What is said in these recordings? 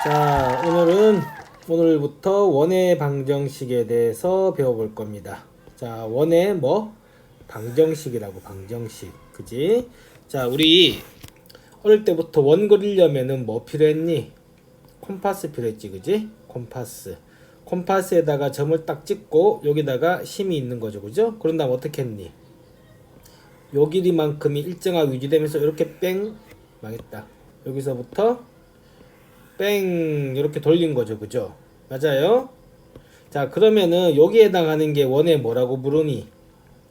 자, 오늘부터 원의 방정식에 대해서 배워볼 겁니다. 자, 원의 방정식이라고, 방정식. 그지? 자, 우리 어릴 때부터 원 그리려면은 뭐 필요했니? 콤파스 필요했지, 그지? 콤파스. 콤파스에다가 점을 딱 찍고 여기다가 심이 있는 거죠, 그죠? 그런 다음 어떻게 했니? 요 길이만큼이 일정하게 유지되면서 이렇게 뺑 망했다. 여기서부터 뺑 이렇게 돌린 거죠, 그죠? 맞아요? 자, 그러면은 여기에 해당하는 게 원의 뭐라고 부르니?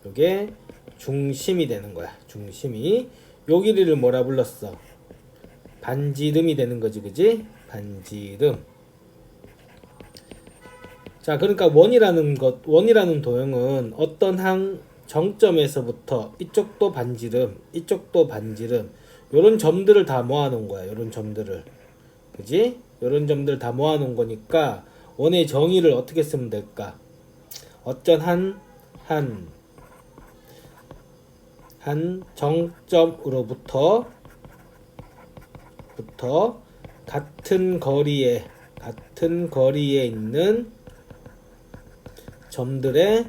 요게 중심이 되는 거야. 중심이. 요 길이를 뭐라 불렀어? 반지름이 되는 거지, 그지? 반지름. 자, 그러니까 원이라는 도형은 어떤 한 정점에서부터 이쪽도 반지름, 이쪽도 반지름, 요런 점들을 다 모아놓은 거야. 요런 점들을. 그지? 요런 점들 다 모아놓은 거니까 원의 정의를 어떻게 쓰면 될까? 어떤 한 정점으로부터 같은 거리에 있는 점들의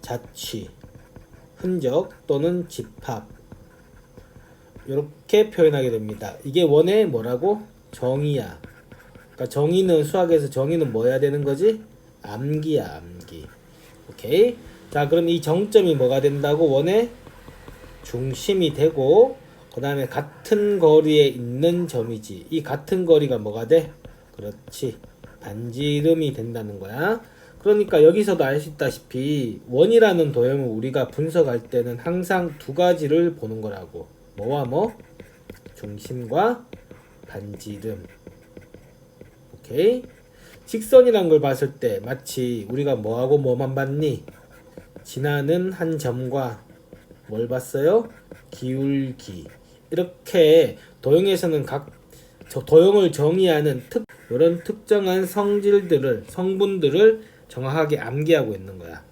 자취, 흔적 또는 집합, 이렇게 표현하게 됩니다. 이게 원의 뭐라고? 정의야. 그러니까 정의는, 수학에서 정의는 뭐 해야 되는 거지? 암기야, 암기. 오케이? 자, 그럼 이 정점이 뭐가 된다고? 원의 중심이 되고, 그 다음에 같은 거리에 있는 점이지. 이 같은 거리가 뭐가 돼? 그렇지, 반지름이 된다는 거야. 그러니까 여기서도 알 수 있다시피 원이라는 도형을 우리가 분석할 때는 항상 두 가지를 보는 거라고. 뭐와 뭐? 중심과 반지름. 오케이? 직선이란 걸 봤을 때 마치 우리가 뭐하고 뭐만 봤니? 지나는 한 점과 뭘 봤어요? 기울기. 이렇게 도형에서는 도형을 정의하는 이런 특정한 성분들을 정확하게 암기하고 있는 거야.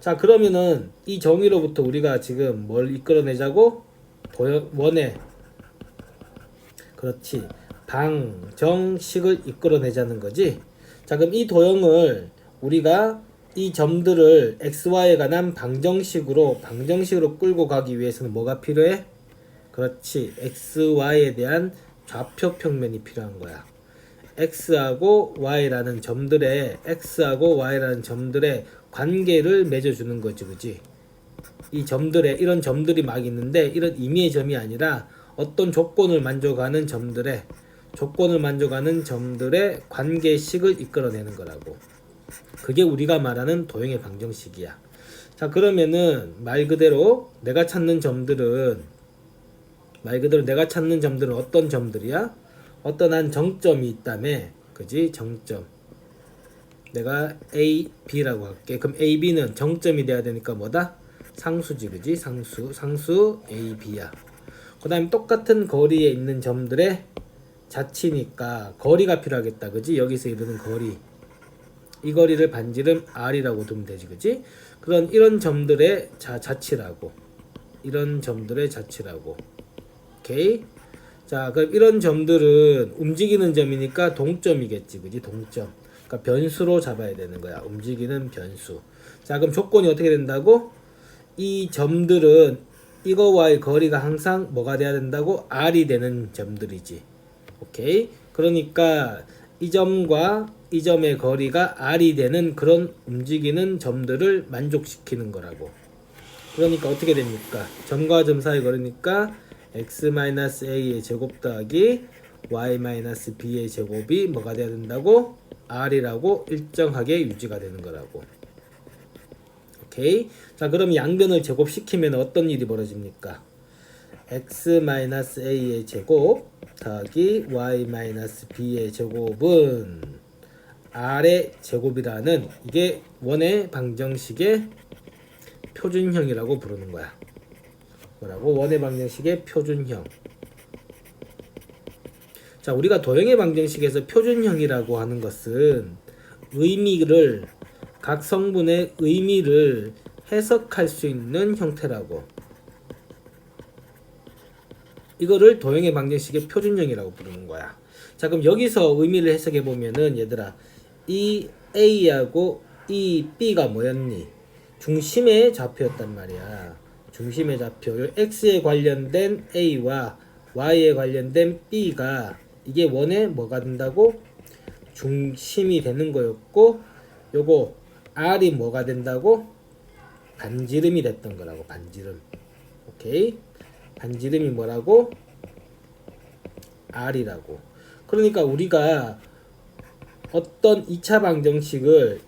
자, 그러면은 이 정의로부터 우리가 지금 뭘 이끌어내자고? 원의, 그렇지, 방정식을 이끌어내자는 거지. 자, 그럼 이 도형을 우리가 이 점들을 xy에 관한 방정식으로 끌고 가기 위해서는 뭐가 필요해? 그렇지, xy에 대한 좌표 평면이 필요한 거야. x하고 y라는 점들의 관계를 맺어주는 거지, 그지? 이 이런 점들이 막 있는데, 이런 임의의 점이 아니라 어떤 조건을 만족하는 점들의 관계식을 이끌어내는 거라고. 그게 우리가 말하는 도형의 방정식이야. 자, 그러면은 말 그대로 내가 찾는 점들은 어떤 점들이야? 어떤 한 정점이 있다며, 그지? 정점. 내가 A, B라고 할게. 그럼 A, B는 정점이 돼야 되니까 뭐다? 상수지, 그지? 상수 A, B야. 그 다음에 똑같은 거리에 있는 점들의 자치니까 거리가 필요하겠다, 그지? 여기서 이루는 거리. 이 거리를 반지름 R이라고 두면 되지, 그지? 이런 점들의 자치라고. 오케이? 자, 그럼 이런 점들은 움직이는 점이니까 동점이겠지, 그지? 동점. 그러니까 변수로 잡아야 되는 거야. 움직이는 변수. 자, 그럼 조건이 어떻게 된다고? 이 점들은 이거와의 거리가 항상 뭐가 돼야 된다고? R이 되는 점들이지. 오케이? 그러니까 이 점과 이 점의 거리가 R이 되는 그런 움직이는 점들을 만족시키는 거라고. 그러니까 어떻게 됩니까? 점과 점 사이 거리니까 x-a의 제곱 더하기 y-b의 제곱이 뭐가 돼야 된다고? R이라고 일정하게 유지가 되는 거라고. 오케이? 자, 그럼 양변을 제곱시키면 어떤 일이 벌어집니까? x-a의 제곱 더하기 y-b의 제곱은 R의 제곱이라는, 이게 원의 방정식의 표준형이라고 부르는 거야. 뭐라고? 원의 방정식의 표준형. 자, 우리가 도형의 방정식에서 표준형이라고 하는 것은 각 성분의 의미를 해석할 수 있는 형태라고. 이거를 도형의 방정식의 표준형이라고 부르는 거야. 자, 그럼 여기서 의미를 해석해 보면은 얘들아, 이 A하고 이 B가 뭐였니? 중심의 좌표였단 말이야. 중심의 좌표. 요 X에 관련된 A와 Y에 관련된 B가 이게 원의 뭐가 된다고? 중심이 되는 거였고, 요거 R이 뭐가 된다고? 반지름이 됐던 거라고. 반지름. 오케이? 반지름이 뭐라고? R이라고. 그러니까 우리가 어떤 2차 방정식을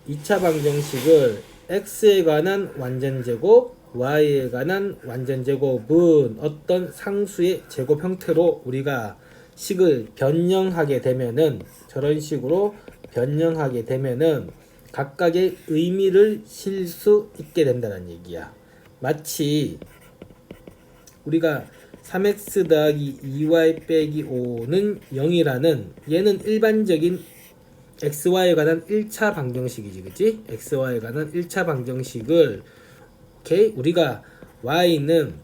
x에 관한 완전제곱, y에 관한 완전제곱은 어떤 상수의 제곱 형태로 우리가 식을 변형하게 되면은, 저런 식으로 변형하게 되면은 각각의 의미를 실 수 있게 된다는 얘기야. 마치 우리가 3x 더하기 2y 빼기 5는 0이라는, 얘는 일반적인 xy에 관한 1차 방정식이지, 그치? xy에 관한 1차 방정식을, 오케이? 우리가 y는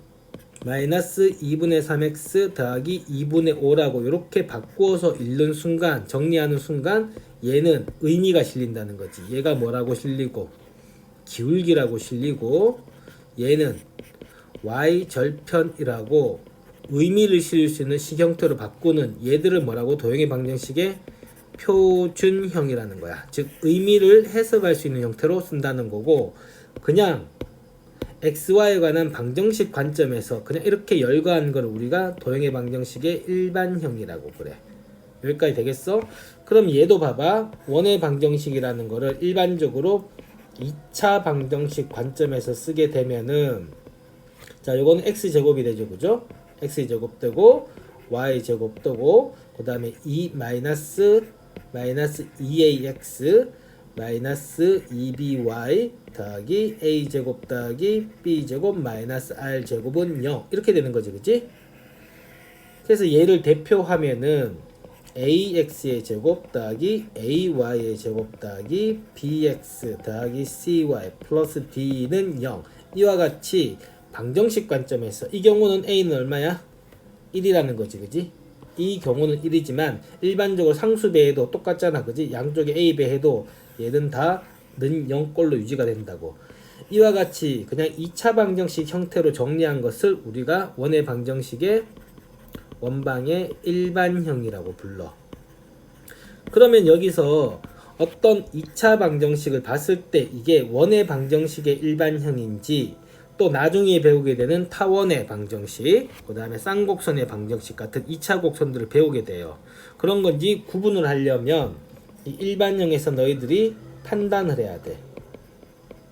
마이너스 2분의 3x 더하기 2분의 5라고 이렇게 바꾸어서 읽는 순간, 정리하는 순간 얘는 의미가 실린다는 거지. 얘가 뭐라고 실리고? 기울기라고 실리고, 얘는 y 절편이라고 의미를 실을 수 있는 식 형태로 바꾸는 얘들을 뭐라고? 도형의 방정식의 표준형이라는 거야. 즉 의미를 해석할 수 있는 형태로 쓴다는 거고, 그냥 xy에 관한 방정식 관점에서 그냥 이렇게 열거한 걸 우리가 도형의 방정식의 일반형이라고 그래. 여기까지 되겠어? 그럼 얘도 봐봐. 원의 방정식이라는 거를 일반적으로 2차 방정식 관점에서 쓰게 되면은, 자, 요거는 x제곱이 되죠, 그죠? x제곱 되고 y제곱 되고, 그 다음에 2 마이너스 2ax 마이너스 2by 더하기 a제곱 더하기 b제곱 마이너스 r제곱은 0 이렇게 되는 거지, 그치? 그래서 얘를 대표하면은 ax의 제곱 더하기 ay의 제곱 더하기 bx 더하기 cy 플러스 d는 0, 이와 같이 방정식 관점에서 이 경우는 a는 얼마야? 1이라는 거지, 그지? 이 경우는 1이지만 일반적으로 상수배해도 똑같잖아, 그지? 양쪽에 a 배해도 얘는 다 는 0꼴로 유지가 된다고. 이와 같이 그냥 2차 방정식 형태로 정리한 것을 우리가 원의 방정식의 원방의 일반형이라고 불러. 그러면 여기서 어떤 2차 방정식을 봤을 때 이게 원의 방정식의 일반형인지, 또 나중에 배우게 되는 타원의 방정식, 그 다음에 쌍곡선의 방정식 같은 2차 곡선들을 배우게 돼요. 그런 건지 구분을 하려면 이 일반형에서 너희들이 판단을 해야 돼.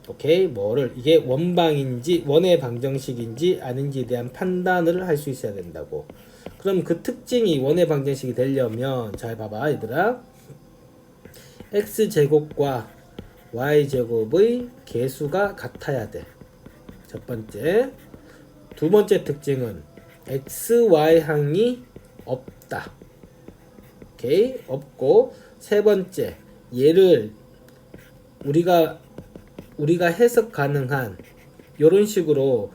오케이? 뭐를, 이게 원방인지 원의 방정식인지 아닌지에 대한 판단을 할 수 있어야 된다고. 그럼 그 특징이 원의 방정식이 되려면, 잘 봐봐 얘들아, x제곱과 y제곱의 개수가 같아야 돼. 첫 번째. 두 번째 특징은 xy항이 없다. 오케이? 없고, 세 번째, 얘를 우리가 해석 가능한 요런 식으로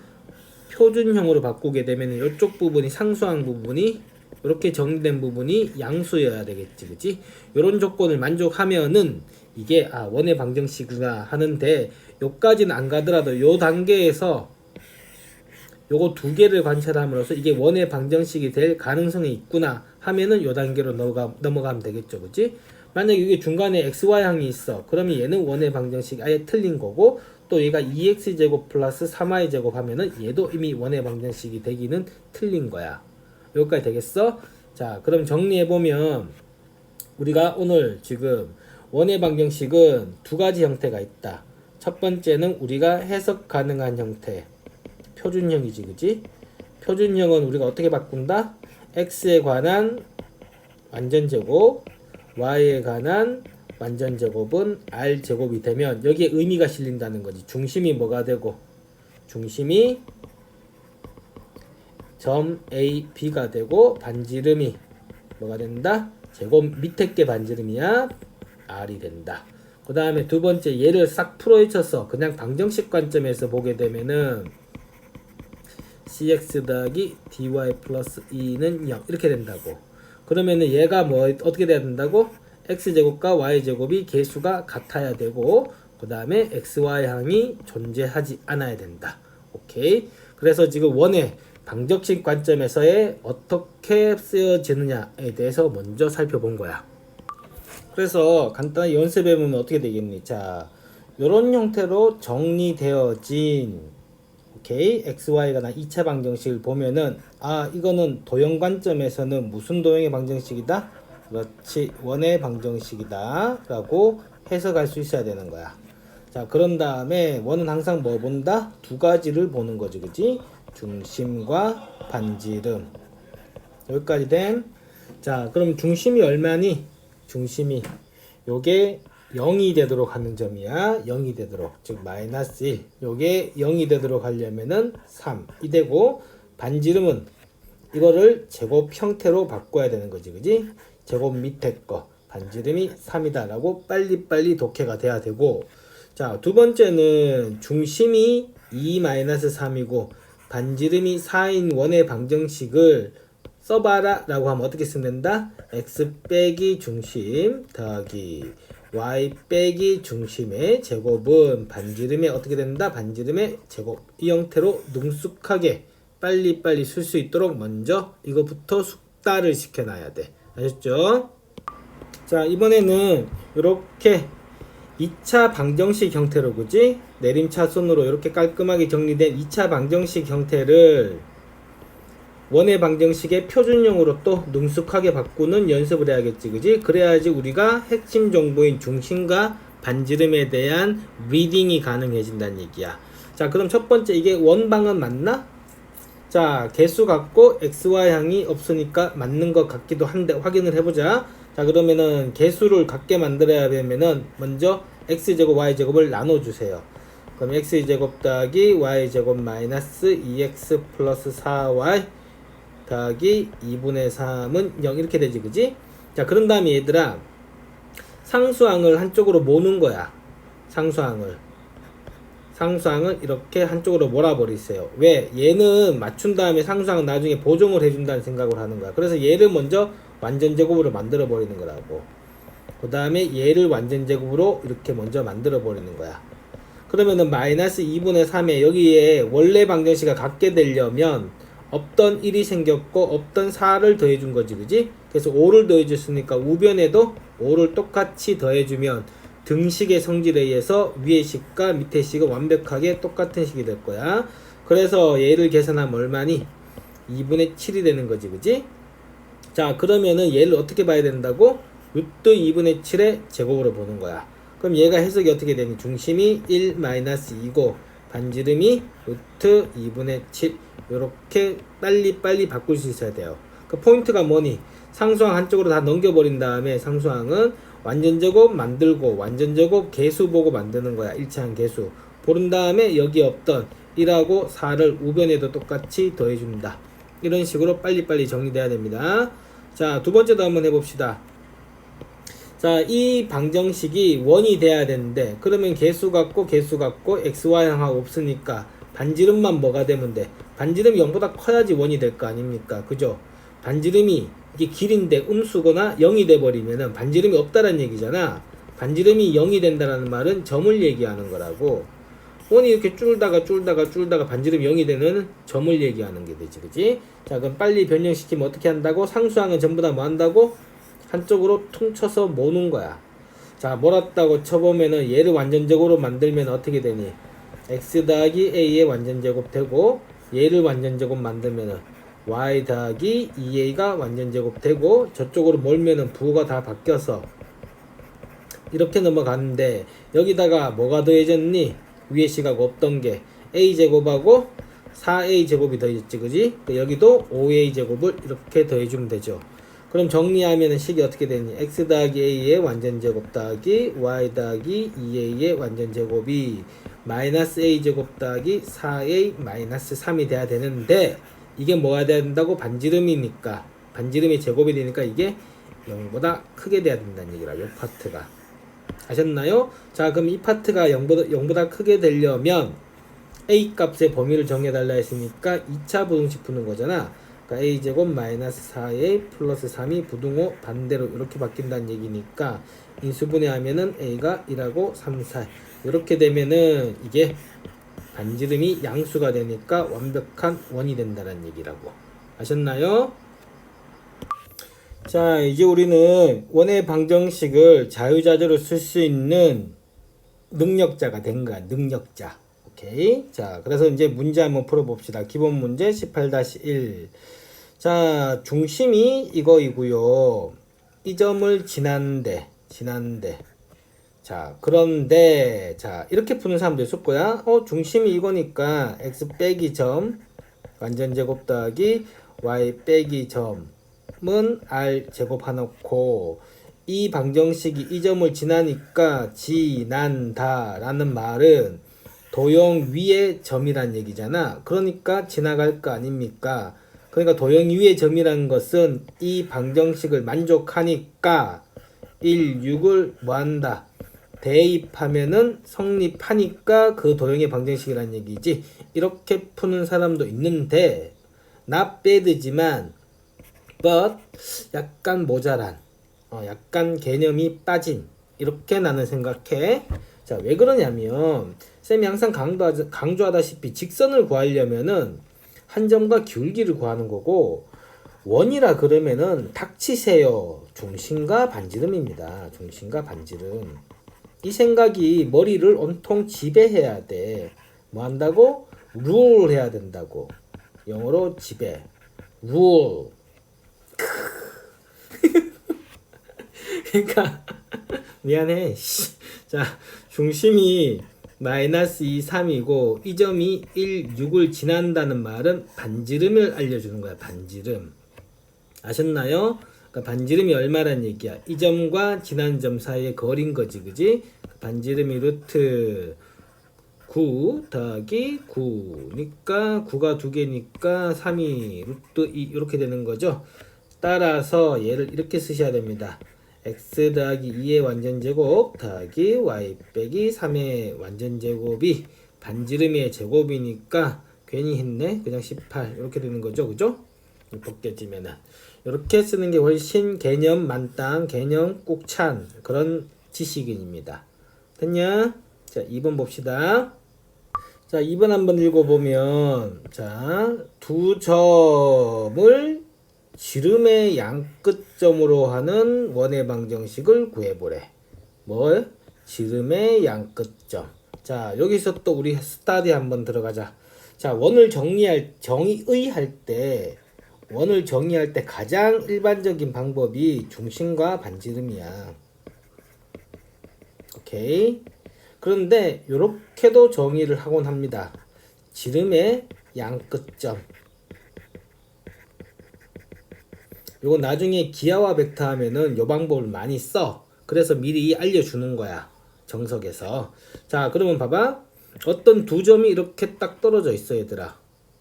표준형으로 바꾸게 되면 이쪽 부분이, 상수항 부분이 이렇게 정리된 부분이 양수여야 되겠지, 그치? 요런 조건을 만족하면은 이게 원의 방정식이구나 하는데, 요까지는 안 가더라도 요 단계에서 요거 두 개를 관찰함으로써 이게 원의 방정식이 될 가능성이 있구나 하면은 요 단계로 넘어가면 되겠죠, 그치? 만약에 이게 중간에 xy항이 있어. 그러면 얘는 원의 방정식이 아예 틀린 거고, 또 얘가 2x제곱 플러스 3y제곱 하면은 얘도 이미 원의 방정식이 되기는 틀린 거야. 여기까지 되겠어? 자, 그럼 정리해보면 우리가 오늘 지금 원의 방정식은 두 가지 형태가 있다. 첫 번째는 우리가 해석 가능한 형태, 표준형이지, 그지? 표준형은 우리가 어떻게 바꾼다? x에 관한 완전제곱, y에 관한 완전제곱은 r제곱이 되면 여기에 의미가 실린다는 거지. 중심이 뭐가 되고? 중심이 점 A, B가 되고, 반지름이 뭐가 된다? 제곱 밑에 게 반지름이야. R이 된다. 그 다음에 두 번째, 얘를 싹 풀어헤쳐서 그냥 방정식 관점에서 보게 되면은 cx 더하기 dy 플러스 2는 0 이렇게 된다고. 그러면은 얘가 뭐 어떻게 돼야 된다고? x제곱과 y제곱이 개수가 같아야 되고 그 다음에 xy항이 존재하지 않아야 된다. 오케이. 그래서 지금 원의 방정식 관점에서의 어떻게 쓰여지느냐에 대해서 먼저 살펴본 거야. 그래서 간단히 연습해보면 어떻게 되겠니? 자, 요런 형태로 정리되어진 오케이 xy가 난 2차 방정식을 보면은 아 이거는 도형 관점에서는 무슨 도형의 방정식이다? 그렇지 원의 방정식이다 라고 해석할 수 있어야 되는 거야. 자 그런 다음에 원은 항상 뭐 본다? 두 가지를 보는 거지 그지? 중심과 반지름. 여기까지 됨. 자 그럼 중심이 얼마니? 중심이 요게 0이 되도록 하는 점이야. 0이 되도록 즉 마이너스 1 요게 0이 되도록 하려면은 3이 되고 반지름은 이거를 제곱 형태로 바꿔야 되는 거지 그지? 제곱 밑에 거 반지름이 3이다 라고 빨리빨리 독해가 돼야 되고 자 두번째는 중심이 2-3이고 반지름이 4인 원의 방정식을 써봐라 라고 하면 어떻게 쓰면 된다? x 빼기 중심 더하기 y 빼기 중심의 제곱은 반지름에 어떻게 된다? 반지름의 제곱. 이 형태로 능숙하게 빨리빨리 쓸 수 있도록 먼저 이거부터 숙달을 시켜놔야 돼. 아셨죠? 자 이번에는 이렇게 2차 방정식 형태로 그지? 내림차순으로 이렇게 깔끔하게 정리된 2차 방정식 형태를 원의 방정식의 표준형으로 또 능숙하게 바꾸는 연습을 해야겠지 그지? 그래야지 우리가 핵심 정보인 중심과 반지름에 대한 리딩이 가능해진다는 얘기야. 자 그럼 첫 번째 이게 원방은 맞나? 자 개수 같고 xy항이 없으니까 맞는 것 같기도 한데 확인을 해보자. 자 그러면은 개수를 같게 만들어야 되면은 먼저 x제곱 y제곱을 나눠주세요. 그럼 x제곱 더하기 y제곱 마이너스 2x 플러스 4y 더하기 2분의 3은 0 이렇게 되지 그지? 자 그런 다음에 얘들아 상수항을 한쪽으로 모는 거야. 상수항을 이렇게 한쪽으로 몰아버리세요. 왜? 얘는 맞춘 다음에 상수항은 나중에 보정을 해준다는 생각을 하는 거야. 그래서 얘를 먼저 완전제곱으로 만들어 버리는 거라고. 그 다음에 얘를 완전제곱으로 이렇게 먼저 만들어 버리는 거야. 그러면은 마이너스 2분의 3에 여기에 원래 방정식과 같게 되려면 없던 1이 생겼고 없던 4를 더해준 거지 그지? 그래서 5를 더해줬으니까 우변에도 5를 똑같이 더해주면 등식의 성질에 의해서 위의 식과 밑의 식은 완벽하게 똑같은 식이 될 거야. 그래서 얘를 계산하면 얼마니? 2분의 7이 되는 거지 그지? 자 그러면은 얘를 어떻게 봐야 된다고? 루트 2분의 7의 제곱으로 보는 거야. 그럼 얘가 해석이 어떻게 되니? 중심이 1-2고 반지름이 루트 2분의 7 요렇게 빨리빨리 바꿀 수 있어야 돼요. 그 포인트가 뭐니? 상수항 한쪽으로 다 넘겨버린 다음에 상수항은 완전제곱 만들고 완전제곱 개수 보고 만드는 거야. 일치한 개수 고른 다음에 여기 없던 1하고 4를 우변에도 똑같이 더해줍니다. 이런 식으로 빨리빨리 정리돼야 됩니다. 자 두번째도 한번 해봅시다. 자, 이 방정식이 원이 돼야 되는데 그러면 개수 같고 xy항하고 없으니까 반지름만 뭐가 되면 돼? 반지름이 0보다 커야지 원이 될 거 아닙니까? 그죠? 반지름이 이게 길인데 음수거나 0이 돼버리면은 반지름이 없다라는 얘기잖아. 반지름이 0이 된다라는 말은 점을 얘기하는 거라고. 원이 이렇게 줄다가 반지름이 0이 되는 점을 얘기하는 게 되지, 그지? 자, 그럼 빨리 변형시키면 어떻게 한다고? 상수항은 전부 다 뭐 한다고? 한쪽으로 퉁쳐서 모는 거야. 자, 몰았다고 쳐보면은 얘를 완전제곱으로 만들면 어떻게 되니? x 더하기 a의 완전제곱 되고 얘를 완전제곱 만들면은 y 더하기 2a가 완전제곱 되고 저쪽으로 몰면은 부호가 다 바뀌어서 이렇게 넘어가는데 여기다가 뭐가 더해졌니? 위에 시각 없던 게 a제곱하고 4a제곱이 더해졌지 그지? 여기도 5a제곱을 이렇게 더해주면 되죠. 그럼 정리하면 식이 어떻게 되니? x 더하기 a의 완전제곱 더하기 y 더하기 2a의 완전제곱이 마이너스 a제곱 더하기 4a 마이너스 3이 돼야 되는데 이게 뭐가 돼야 된다고? 반지름이니까 반지름이 제곱이 되니까 이게 0보다 크게 돼야 된다는 얘기라. 이 파트가 아셨나요? 자 그럼 이 파트가 0보다 크게 되려면 a 값의 범위를 정해달라 했으니까 2차 부등식 푸는 거잖아. 그러니까 a제곱 마이너스 4a 플러스 3이 부등호 반대로 이렇게 바뀐다는 얘기니까 인수분해하면은 a가 1하고 3, 4 이렇게 되면은 이게 반지름이 양수가 되니까 완벽한 원이 된다는 얘기라고. 아셨나요? 자, 이제 우리는 원의 방정식을 자유자재로 쓸 수 있는 능력자가 된 거야. 능력자. 오케이. 자, 그래서 이제 문제 한번 풀어봅시다. 기본 문제 18-1. 자, 중심이 이거이고요. 이 점을 지난데. 자, 그런데 자, 이렇게 푸는 사람도 있을 거야. 중심이 이거니까 x 빼기 점 완전 제곱 더하기 y 빼기 점은 r 제곱해 놓고 이 방정식이 이 점을 지나니까 지난다 라는 말은 도형 위의 점이란 얘기잖아. 그러니까 지나갈 거 아닙니까? 그러니까 도형 위의 점이라는 것은 이 방정식을 만족하니까 1, 6을 뭐한다? 대입하면은 성립하니까 그 도형의 방정식이란 얘기지. 이렇게 푸는 사람도 있는데 not bad지만 but 약간 모자란 약간 개념이 빠진 이렇게 나는 생각해. 자, 왜 그러냐면 쌤이 항상 강조하다시피 직선을 구하려면은 한 점과 기울기를 구하는 거고 원이라 그러면은 닥치세요. 중심과 반지름입니다. 중심과 반지름. 이 생각이 머리를 온통 지배해야 돼. 뭐 한다고? 룰 해야 된다고. 영어로 지배. 룰. 그러니까 미안해. 자, 중심이 마이너스 2, 3이고 이 점이 1, 6을 지난다는 말은 반지름을 알려주는 거야. 반지름. 아셨나요? 그러니까 반지름이 얼마란 얘기야. 이 점과 지난 점 사이의 거리인 거지. 그지? 반지름이 루트 9 더하기 9니까 9가 2개니까 3이 루트 2 이렇게 되는 거죠. 따라서 얘를 이렇게 쓰셔야 됩니다. x 더하기 2의 완전제곱 더하기 y 빼기 3의 완전제곱이 반지름의 제곱이니까 괜히 했네. 그냥 18 이렇게 되는 거죠. 그죠? 벗겨지면은 이렇게 쓰는 게 훨씬 개념 만땅, 개념 꾹 찬 그런 지식인입니다. 됐냐? 자, 2번 봅시다. 자, 2번 한번 읽어보면 자, 두 점을 지름의 양끝점으로 하는 원의 방정식을 구해보래. 뭐? 지름의 양끝점. 자, 여기서 또 우리 스타디 한번 들어가자. 자, 원을 정의할 때 가장 일반적인 방법이 중심과 반지름이야. 오케이. 그런데 이렇게도 정의를 하곤 합니다. 지름의 양끝점. 요거 나중에 기하와 벡터 하면은 요 방법을 많이 써. 그래서 미리 알려주는 거야. 정석에서. 자, 그러면 봐봐. 어떤 두 점이 이렇게 딱 떨어져 있어, 얘들아.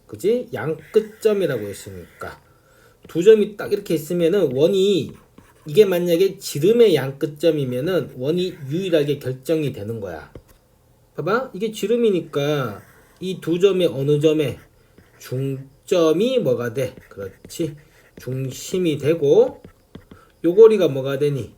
그지? 양끝점이라고 했으니까. 두 점이 딱 이렇게 있으면은 원이 이게 만약에 지름의 양끝점이면은 원이 유일하게 결정이 되는 거야. 봐봐. 이게 지름이니까 이 두 점의 어느 점에 중점이 뭐가 돼? 그렇지. 중심이 되고 요거리가 뭐가 되니?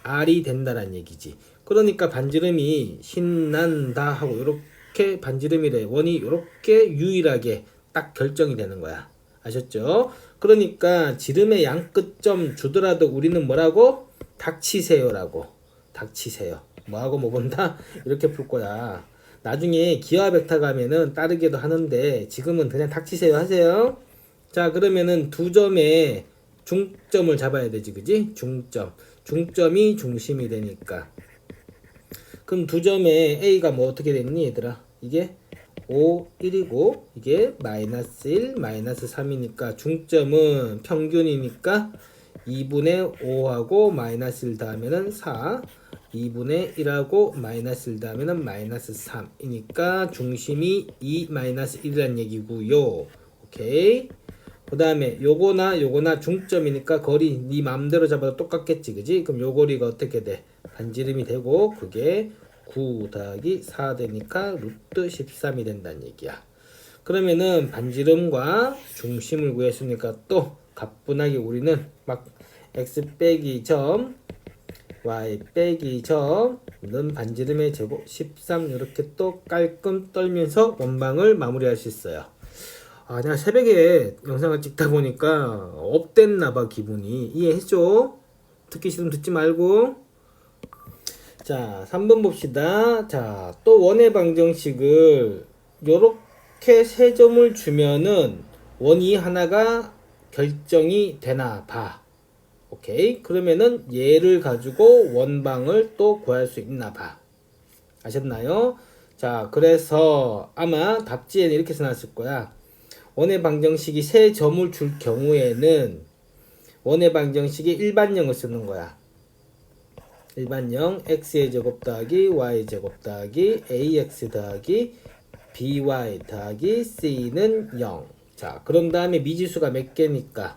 R이 된다란 얘기지. 그러니까 반지름이 신난다 하고 요렇게 반지름이래. 원이 요렇게 유일하게 딱 결정이 되는 거야. 아셨죠? 그러니까 지름의 양끝점 주더라도 우리는 뭐라고? 닥치세요라고. 닥치세요. 뭐하고 뭐 본다? 이렇게 풀 거야. 나중에 기하 벡터 가면은 따르기도 하는데 지금은 그냥 닥치세요 하세요. 자, 그러면은 두 점의 중점을 잡아야 되지. 그지? 중점이 중심이 되니까. 그럼 두 점의 A가 뭐 어떻게 됐니 얘들아? 이게 5, 1이고 이게 마이너스 1, 마이너스 3이니까 중점은 평균이니까 2분의 5하고 마이너스 1 더하면은 4, 2분의 1하고 마이너스 1 더하면은 마이너스 3이니까 중심이 2 마이너스 1이란 얘기고요. 오케이. 그 다음에 요거나 중점이니까 거리 네 맘대로 잡아도 똑같겠지. 그지? 그럼 요 거리가 어떻게 돼? 반지름이 되고 그게 9 더하기 4 되니까 루트 13이 된다는 얘기야. 그러면은 반지름과 중심을 구했으니까 또 가뿐하게 우리는 막 x 빼기 점 y 빼기 점은 반지름의 제곱 13 이렇게 또 깔끔 떨면서 원방을 마무리할 수 있어요. 아, 내가 새벽에 영상을 찍다 보니까 업됐나봐 기분이. 이해했죠? 듣기 싫으면 듣지 말고. 자, 3번 봅시다. 자, 또 원의 방정식을 요렇게 세 점을 주면은 원이 하나가 결정이 되나 봐. 오케이. 그러면은 얘를 가지고 원방을 또 구할 수 있나 봐. 아셨나요? 자, 그래서 아마 답지에는 이렇게 써놨을 거야. 원의 방정식이 세 점을 줄 경우에는 원의 방정식이 일반형을 쓰는 거야. 일반형 x의 제곱 더하기 y의 제곱 더하기 ax 더하기 by 더하기 c는 0. 자, 그런 다음에 미지수가 몇 개니까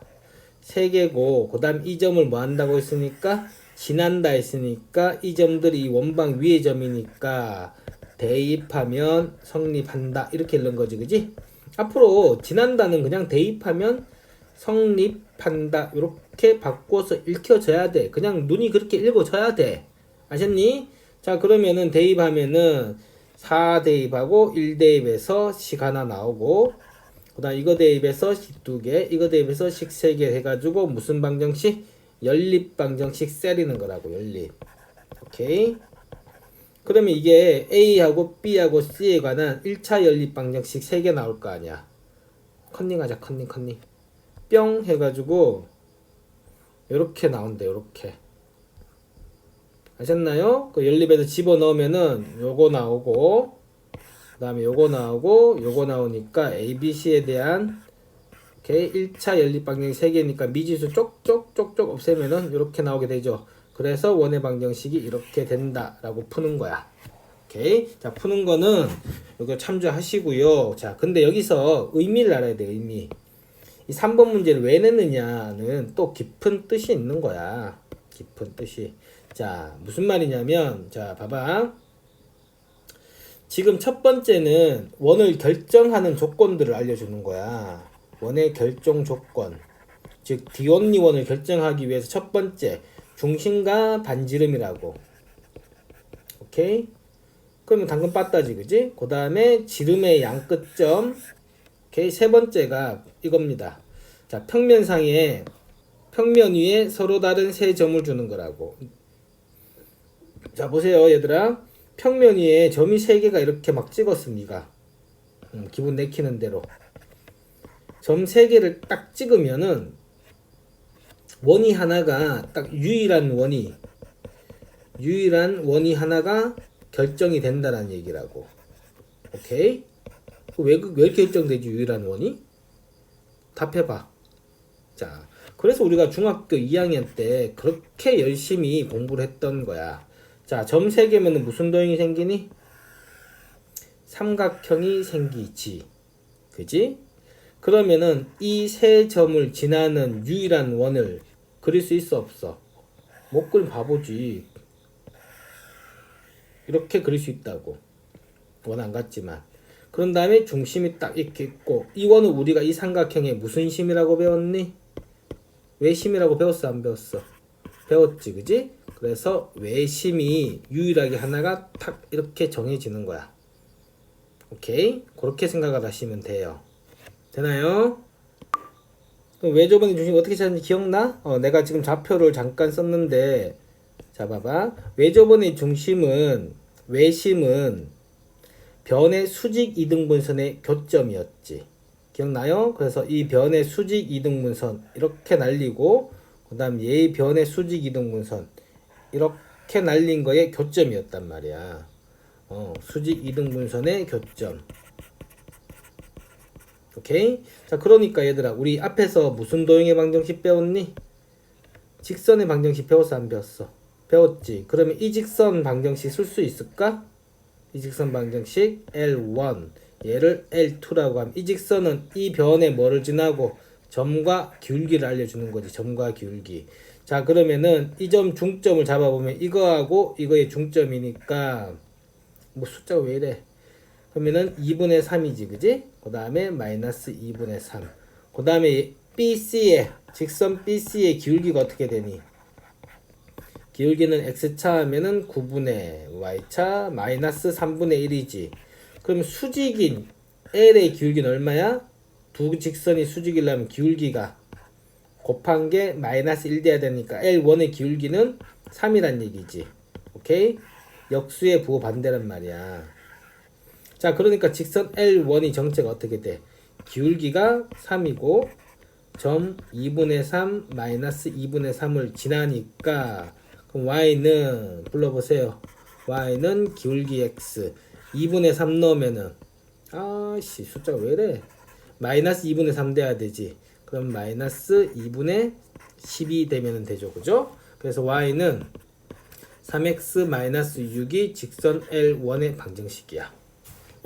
3개고, 그 다음 이 점을 뭐 한다고 했으니까 지난다 했으니까 이 점들이 이 원방 위의 점이니까 대입하면 성립한다 이렇게 읽는 거지, 그지? 앞으로 지난다는 그냥 대입하면 성립한다 이렇게 바꿔서 읽혀져야 돼. 그냥 눈이 그렇게 읽어져야 돼. 아셨니? 자, 그러면은 대입하면은 4 대입하고 1 대입해서 식 하나 나오고, 그 다음 이거 대입해서 식 2개, 이거 대입해서 식 3개 해가지고 무슨 방정식? 연립 방정식 세리는 거라고. 연립. 오케이. 그러면 이게 A하고 B하고 C에 관한 1차 연립 방정식 3개 나올 거 아니야. 컨닝하자. 컨닝. 뿅 해가지고 요렇게 나온대. 요렇게. 아셨나요? 그 연립에서 집어넣으면은 요거 나오고, 그 다음에 요거 나오고, 요거 나오니까 ABC에 대한 오케이 1차 연립 방정식 3개니까 미지수 쪽쪽쪽쪽 없애면은 요렇게 나오게 되죠. 그래서 원의 방정식이 이렇게 된다라고 푸는 거야. 오케이. 자, 푸는 거는 이거 참조하시고요. 자, 근데 여기서 의미를 알아야 돼. 의미. 이 3번 문제를 왜 냈느냐는 또 깊은 뜻이 있는 거야. 깊은 뜻이. 자, 무슨 말이냐면, 자, 봐봐. 지금 첫 번째는 원을 결정하는 조건들을 알려주는 거야. 원의 결정 조건. 즉, D only 원을 결정하기 위해서 첫 번째, 중심과 반지름이라고. 오케이? 그러면 당근 빠따지, 그지? 그 다음에 지름의 양끝점. 오케이? 세 번째가 이겁니다. 자, 평면 위에 서로 다른 세 점을 주는 거라고. 자, 보세요, 얘들아. 평면 위에 점이 3개가 이렇게 막 찍었습니다. 기분 내키는 대로. 점 3개를 딱 찍으면은 원이 하나가 딱 유일한 원이 하나가 결정이 된다는 얘기라고. 오케이? 왜 결정되지, 유일한 원이? 답해봐. 자, 그래서 우리가 중학교 2학년 때 그렇게 열심히 공부를 했던 거야. 자, 점 3개면은 무슨 도형이 생기니? 삼각형이 생기지. 그지? 그러면은 이 세 점을 지나는 유일한 원을 그릴 수 있어, 없어? 못 그리면 바보지. 이렇게 그릴 수 있다고. 원 안 같지만. 그런 다음에 중심이 딱 이렇게 있고, 이 원은 우리가 이 삼각형의 무슨 심이라고 배웠니? 외심이라고 배웠어, 안 배웠어? 배웠지, 그지? 그래서 외심이 유일하게 하나가 탁 이렇게 정해지는 거야. 오케이? 그렇게 생각을 하시면 돼요. 되나요? 그럼 외조번의 중심 어떻게 찾는지 기억나? 내가 지금 좌표를 잠깐 썼는데, 자, 봐봐. 외조번의 중심은, 외심은 변의 수직 이등분선의 교점이었지. 기억나요? 그래서 이 변의 수직 이등분선 이렇게 날리고, 그 다음 얘의 변의 수직 이등분선 이렇게 날린 거의 교점이었단 말이야. 수직 이등분선의 교점. 오케이? 자, 그러니까 얘들아, 우리 앞에서 무슨 도형의 방정식 배웠니? 직선의 방정식 배웠어, 안 배웠어? 배웠지. 그러면 이 직선 방정식 쓸 수 있을까? 이 직선 방정식 L1, 얘를 L2라고 하면, 이 직선은 이 변에 뭐를 지나고 점과 기울기를 알려주는 거지. 점과 기울기. 자, 그러면은 이 점 중점을 잡아보면 이거하고 이거의 중점이니까 뭐 숫자가 왜 이래? 그러면은 2분의 3이지, 그지? 그 다음에 마이너스 2분의 3. 그 다음에 BC의, 직선 BC의 기울기가 어떻게 되니? 기울기는 X차 하면은 9분의 Y차 마이너스 3분의 1이지. 그럼 수직인 L의 기울기는 얼마야? 두 직선이 수직이려면 기울기가 곱한 게 마이너스 1 돼야 되니까 L1의 기울기는 3이란 얘기지. 오케이? 역수의 부호 반대란 말이야. 자, 그러니까 직선 L1이 정체가 어떻게 돼? 기울기가 3이고 점 2분의 3 마이너스 2분의 3을 지나니까 그럼 Y는 불러보세요. Y는 기울기 X 2분의 3 넣으면은 아씨 숫자가 왜 이래? 마이너스 2분의 3 돼야 되지. 그럼 마이너스 2분의 12 되면 되죠. 그죠? 그래서 Y는 3x 마이너스 6이 직선 L1의 방정식이야.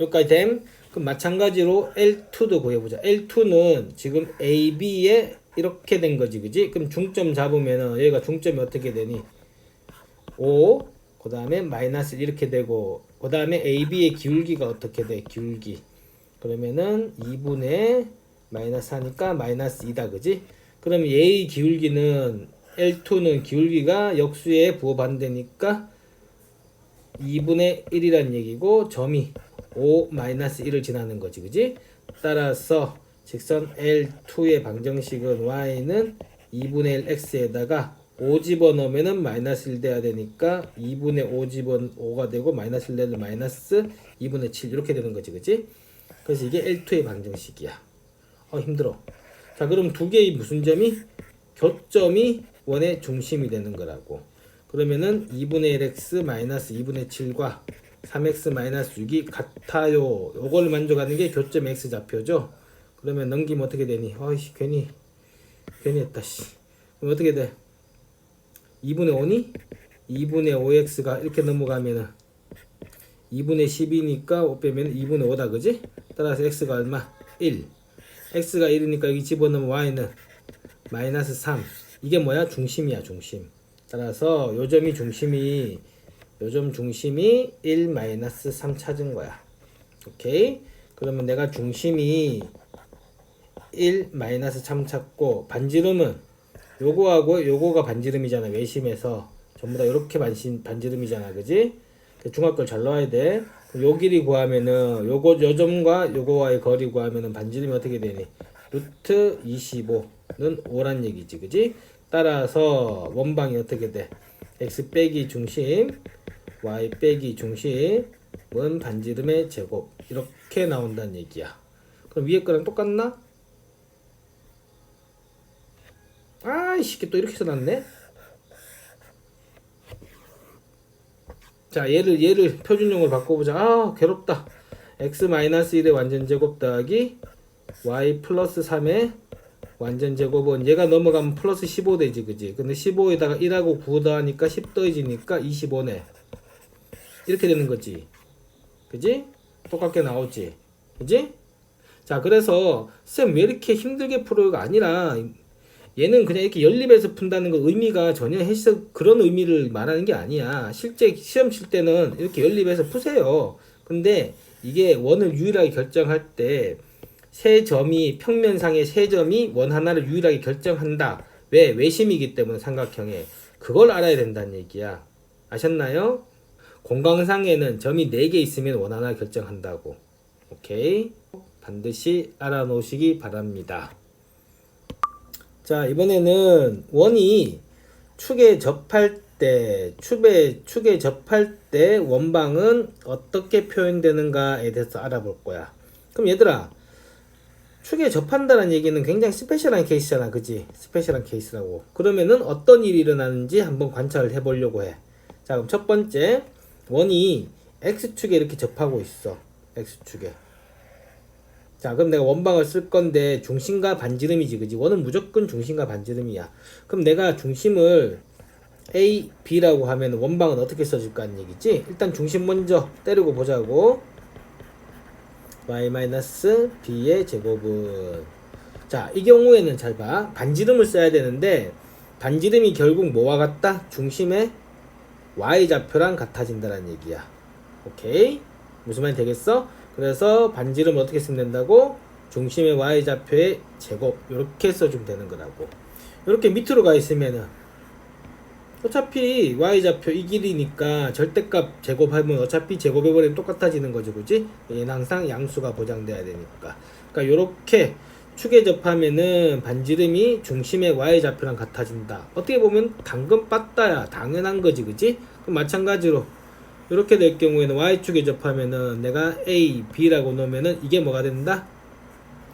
여기까지 됨. 그럼 마찬가지로 L2도 구해보자. L2는 지금 AB에 이렇게 된 거지, 그지? 그럼 중점 잡으면은 얘가 중점이 어떻게 되니? 5, 그 다음에 마이너스 이렇게 되고, 그 다음에 AB의 기울기가 어떻게 돼? 기울기. 그러면은 2분의 마이너스 하니까 마이너스 2다, 그지? 그럼 얘의 기울기는 L2는 기울기가 역수의 부호 반대니까 2분의 1이란 얘기고 점이 5 마이너스 1을 지나는 거지, 그지? 따라서 직선 L2의 방정식은 Y는 2분의 1 X에다가 5 집어넣으면은 마이너스 1 돼야 되니까 2분의 5 5가 되고 마이너스 1 내면 마이너스 2분의 7 이렇게 되는 거지, 그지? 그래서 이게 L2의 방정식이야. 힘들어. 자, 그럼 두 개의 무슨 점이? 교점이 원의 중심이 되는 거라고. 그러면은 2분의 1x 마이너스 2분의 7과 3x 마이너스 6이 같아요. 요걸 만족하는 게 교점 x 좌표죠. 그러면 넘기면 어떻게 되니? 아이씨 괜히 했다 씨. 그럼 어떻게 돼? 2분의 5니? 2분의 5x가 이렇게 넘어가면은 2분의 10이니까 5 빼면 2분의 5다, 그지? 따라서 x가 얼마? 1. x가 1이니까 여기 집어넣으면 y는 마이너스 3. 이게 뭐야? 중심이야, 중심. 따라서 요점 중심이 1 마이너스 3 찾은 거야. 오케이? 그러면 내가 중심이 1 마이너스 3 찾고 반지름은 요거하고 요거가 반지름이잖아. 외심에서 전부 다 이렇게 반지름이잖아, 그지? 중학교를 잘 나와야 돼. 요 길이 구하면은 요 점과 요거와의 거리 구하면은 반지름이 어떻게 되니? 루트 25는 5란 얘기지, 그지? 따라서 원방이 어떻게 돼? x 빼기 중심, y 빼기 중심은 반지름의 제곱 이렇게 나온다는 얘기야. 그럼 위에 거랑 똑같나? 아이씨 또 이렇게 써놨네. 자, 얘를 표준용으로 바꿔보자. 괴롭다. x-1의 완전 제곱 더하기 y 플러스 3의 완전 제곱은 얘가 넘어가면 플러스 15 되지, 그지? 근데 15에다가 1하고 9 더하니까 10 더해지니까 25네. 이렇게 되는 거지, 그지? 똑같게 나오지, 그지? 자, 그래서 쌤 왜 이렇게 힘들게 풀어요가 아니라 얘는 그냥 이렇게 연립해서 푼다는 거 의미가 전혀 해석 그런 의미를 말하는 게 아니야. 실제 시험 칠 때는 이렇게 연립해서 푸세요. 근데 이게 원을 유일하게 결정할 때 세 점이 평면상의 세 점이 원 하나를 유일하게 결정한다. 왜? 외심이기 때문에 삼각형에 그걸 알아야 된다는 얘기야. 아셨나요? 공간상에는 점이 4개 있으면 원 하나 결정한다고. 오케이? 반드시 알아놓으시기 바랍니다. 자, 이번에는 원이 축에 접할 때 원방은 어떻게 표현되는가에 대해서 알아볼 거야. 그럼 얘들아, 축에 접한다는 얘기는 굉장히 스페셜한 케이스잖아, 그지? 스페셜한 케이스라고. 그러면은 어떤 일이 일어나는지 한번 관찰을 해보려고 해. 자, 그럼 첫 번째, 원이 x축에 이렇게 접하고 있어. x축에. 자, 그럼 내가 원방을 쓸 건데 중심과 반지름이지, 그지? 원은 무조건 중심과 반지름이야. 그럼 내가 중심을 A, B라고 하면 원방은 어떻게 써줄까 하는 얘기지? 일단 중심 먼저 때리고 보자고. y-b의 제곱은, 자, 이 경우에는 잘 봐. 반지름을 써야 되는데 반지름이 결국 뭐와 같다? 중심의 y좌표랑 같아진다는 얘기야. 오케이. 무슨 말이 되겠어? 그래서 반지름을 어떻게 쓰면 된다고? 중심의 y좌표의 제곱 이렇게 써주면 되는 거라고. 이렇게 밑으로 가 있으면은 어차피 y좌표 이 길이니까 절대값 제곱하면 어차피 제곱해버리면 똑같아지는 거죠, 그지? 얘는 항상 양수가 보장돼야 되니까. 그러니까 요렇게 축에 접하면은 반지름이 중심의 y좌표랑 같아진다. 어떻게 보면 당근 빠따야 당연한 거지, 그지? 그럼 마찬가지로 이렇게 될 경우에는 y축에 접하면은 내가 a, b라고 놓으면은 이게 뭐가 된다?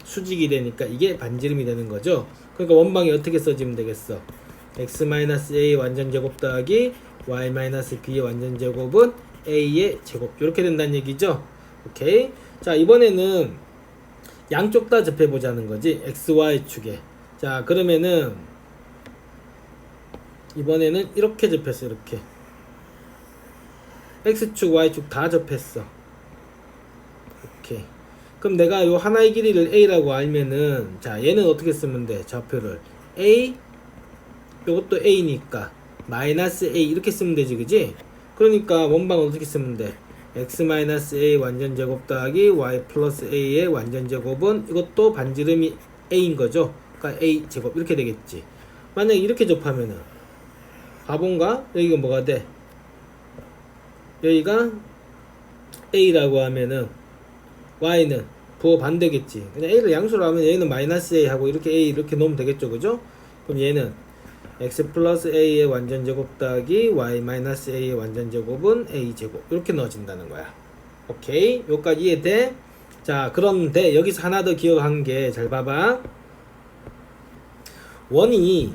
수직이 되니까 이게 반지름이 되는 거죠. 그러니까 원방이 어떻게 써지면 되겠어? x-a 완전제곱 더하기 y-b의 완전제곱은 a의 제곱 이렇게 된다는 얘기죠. 오케이. 자, 이번에는 양쪽 다 접해보자는 거지. xy축에. 자, 그러면은 이번에는 이렇게 접했어. 이렇게 x축 y축 다 접했어. 오케이. 그럼 내가 요 하나의 길이를 a라고 알면은 자, 얘는 어떻게 쓰면 돼? 좌표를 a, 요것도 a니까 마이너스 a 이렇게 쓰면 되지, 그지? 그러니까 원방은 어떻게 쓰면 돼? x-a 완전제곱 더하기 y 플러스 a의 완전제곱은 이것도 반지름이 a인 거죠. 그러니까 a 제곱 이렇게 되겠지. 만약에 이렇게 접하면은 바본가? 여기가 뭐가 돼? 여기가 a라고 하면은 y는 부호 반대겠지. 그냥 a를 양수로 하면 얘는 마이너스 a 하고 이렇게 a 이렇게 놓으면 되겠죠, 그죠? 그럼 얘는 x 플러스 a의 완전제곱 더하기 y 마이너스 a의 완전제곱은 a제곱 이렇게 넣어진다는 거야. 오케이, 여기까지 이해돼? 자, 그런데 여기서 하나 더 기억한 게 잘 봐봐. 원이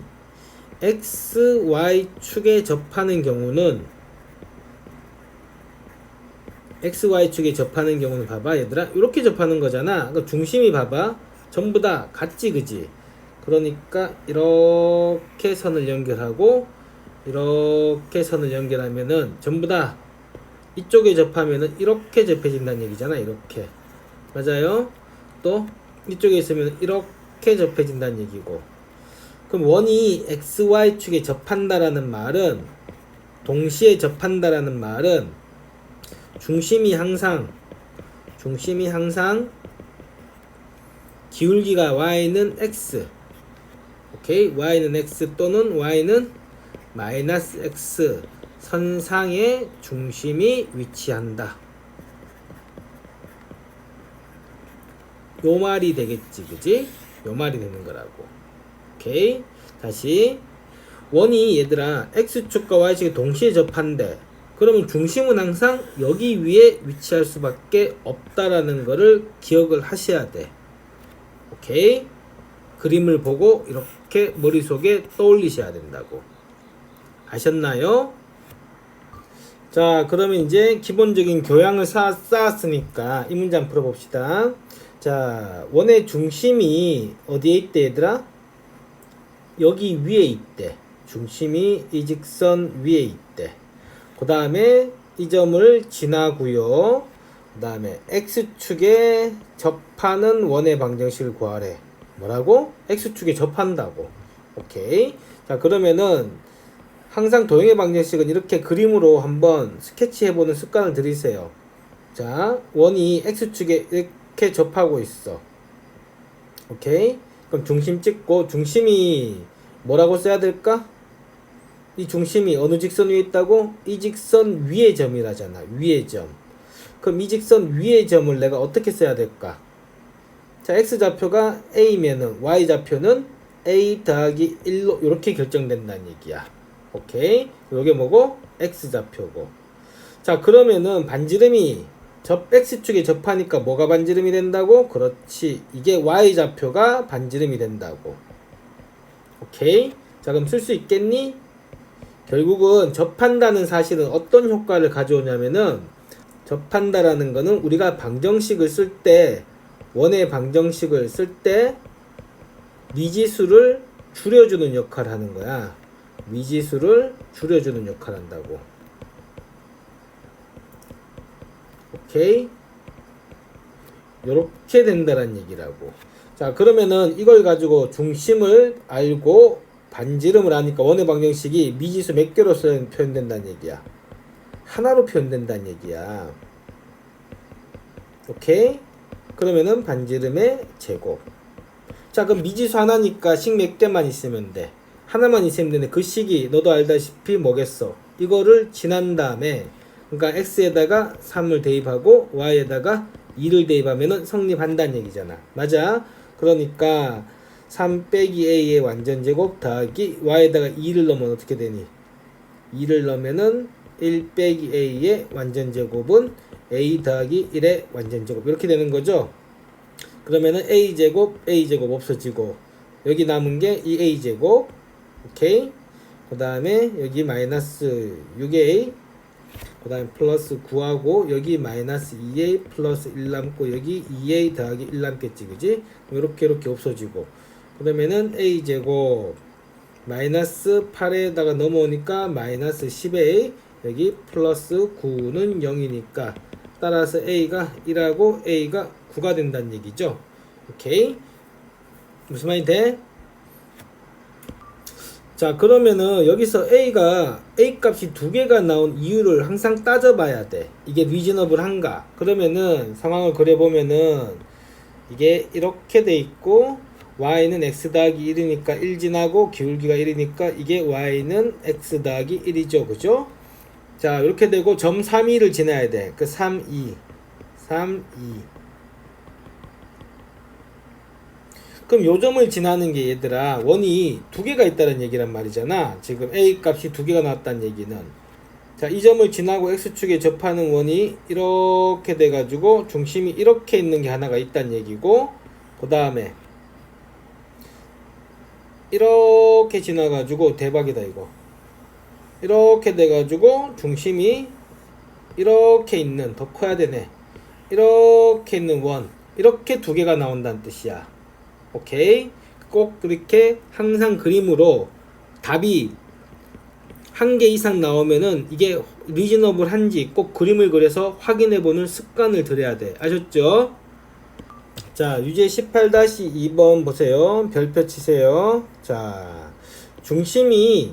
x, y 축에 접하는 경우는 XY축에 접하는 경우는 봐봐 얘들아, 이렇게 접하는 거잖아. 그러니까 중심이 봐봐 전부 다 같지, 그지? 그러니까 이렇게 선을 연결하고 이렇게 선을 연결하면은 전부 다 이쪽에 접하면은 이렇게 접해진다는 얘기잖아. 이렇게 맞아요. 또 이쪽에 있으면 이렇게 접해진다는 얘기고. 그럼 원이 XY축에 접한다라는 말은, 동시에 접한다라는 말은 중심이 항상 기울기가 y는 x, 오케이, y는 x 또는 y는 마이너스 x 선상에 중심이 위치한다. 요 말이 되겠지, 그지? 요 말이 되는 거라고. 오케이. 다시 원이 얘들아 x축과 y축이 동시에 접한대. 그러면 중심은 항상 여기 위에 위치할 수밖에 없다라는 거를 기억을 하셔야 돼. 오케이? 그림을 보고 이렇게 머릿속에 떠올리셔야 된다고. 아셨나요? 자, 그러면 이제 기본적인 교양을 쌓았으니까 이 문제 한번 풀어봅시다. 자, 원의 중심이 어디에 있대 얘들아? 여기 위에 있대. 중심이 이 직선 위에 있대. 그 다음에 이 점을 지나고요. 그 다음에 x축에 접하는 원의 방정식을 구하래. 뭐라고? x축에 접한다고. 오케이. 자, 그러면은 항상 도형의 방정식은 이렇게 그림으로 한번 스케치해보는 습관을 들이세요. 자, 원이 x축에 이렇게 접하고 있어. 오케이. 그럼 중심 찍고, 중심이 뭐라고 써야 될까? 이 중심이 어느 직선 위에 있다고? 이 직선 위의 점이라잖아. 위의 점. 그럼 이 직선 위의 점을 내가 어떻게 써야 될까? 자, x좌표가 a면은 y좌표는 a 더하기 1로 이렇게 결정된다는 얘기야. 오케이. 요게 뭐고? x좌표고. 자, 그러면은 반지름이 x축에 접하니까 뭐가 반지름이 된다고? 그렇지. 이게 y좌표가 반지름이 된다고. 오케이. 자, 그럼 쓸 수 있겠니? 결국은 접한다는 사실은 어떤 효과를 가져오냐면은, 접한다라는 거는 우리가 방정식을 쓸 때, 원의 방정식을 쓸 때 미지수를 줄여주는 역할을 하는 거야. 미지수를 줄여주는 역할을 한다고. 오케이? 요렇게 된다는 얘기라고. 자, 그러면은 이걸 가지고 중심을 알고 반지름을 하니까 원의 방정식이 미지수 몇 개로 표현된다는 얘기야. 하나로 표현된다는 얘기야. 오케이? 그러면은 반지름의 제곱. 자, 그럼 미지수 하나니까 식 몇 개만 있으면 돼. 하나만 있으면 되는데 그 식이 너도 알다시피 뭐겠어? 이거를 지난 다음에 그러니까 x에다가 3을 대입하고 y에다가 2를 대입하면은 성립한다는 얘기잖아. 맞아? 그러니까 3 빼기 a의 완전제곱 더하기 y에다가 2를 넣으면 어떻게 되니? 2를 넣으면은 1 빼기 a의 완전제곱은 a 더하기 1의 완전제곱 이렇게 되는 거죠. 그러면은 a제곱 없어지고 여기 남은 게 이 a제곱. 오케이. 그 다음에 여기 마이너스 6a 그 다음에 플러스 9하고 여기 마이너스 2a 플러스 1 남고 여기 2a 더하기 1 남겠지, 그지? 이렇게 없어지고 그러면은 a제곱 마이너스 8에다가 넘어오니까 마이너스 10a 여기 플러스 9는 0이니까 따라서 a가 1하고 a가 9가 된다는 얘기죠. 오케이. 무슨 말이 돼? 자, 그러면은 여기서 a 값이 두 개가 나온 이유를 항상 따져봐야 돼. 이게 리즈너블한가? 그러면은 상황을 그려보면은 이게 이렇게 돼 있고 y는 x 더하기 1이니까 1 지나고 기울기가 1이니까 이게 y는 x 더하기 1이죠. 그죠? 자, 이렇게 되고 점 3,2를 지나야 돼. 그 3, 2 그럼 요 점을 지나는 게 얘들아 원이 두 개가 있다는 얘기란 말이잖아. 지금 a 값이 두 개가 나왔다는 얘기는 자, 이 점을 지나고 x축에 접하는 원이 이렇게 돼 가지고 중심이 이렇게 있는 게 하나가 있다는 얘기고 그 다음에 이렇게 지나 가지고 대박이다 이거. 이렇게 돼 가지고 중심이 이렇게 있는 더 커야 되네. 이렇게 있는 원 이렇게 두 개가 나온다는 뜻이야. 오케이. 꼭 그렇게 항상 그림으로 답이 한 개 이상 나오면은 이게 리즈너블한지 꼭 그림을 그려서 확인해 보는 습관을 들여야 돼. 아셨죠? 자, 유제 18-2번 보세요. 별표 치세요. 자, 중심이